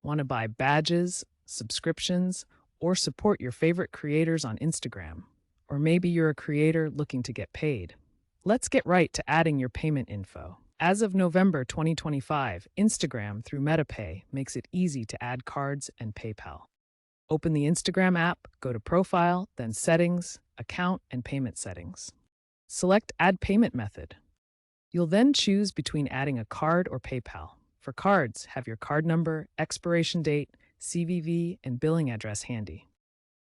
Want to buy badges, subscriptions, or support your favorite creators on Instagram? Or maybe you're a creator looking to get paid. Let's get right to adding your payment info. As of November 2025, Instagram through MetaPay makes it easy to add cards and PayPal. Open the Instagram app, go to Profile, then Settings, Account, and Payment Settings. Select Add Payment Method. You'll then choose between adding a card or PayPal. For cards, have your card number, expiration date, CVV, and billing address handy.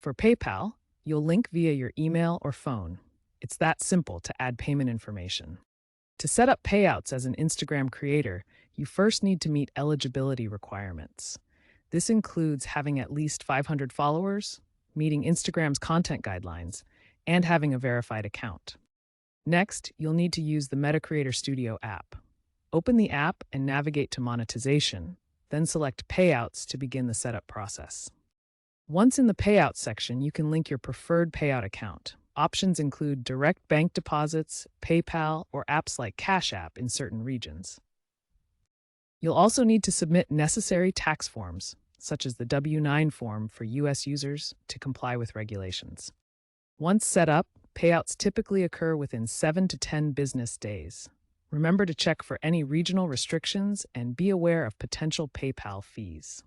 For PayPal, you'll link via your email or phone. It's that simple to add payment information. To set up payouts as an Instagram creator, you first need to meet eligibility requirements. This includes having at least 500 followers, meeting Instagram's content guidelines, and having a verified account. Next, you'll need to use the Meta Creator Studio app. Open the app and navigate to Monetization, then select Payouts to begin the setup process. Once in the Payouts section, you can link your preferred payout account. Options include direct bank deposits, PayPal, or apps like Cash App in certain regions. You'll also need to submit necessary tax forms, such as the W-9 form for U.S. users, to comply with regulations. Once set up, payouts typically occur within 7 to 10 business days. Remember to check for any regional restrictions and be aware of potential PayPal fees.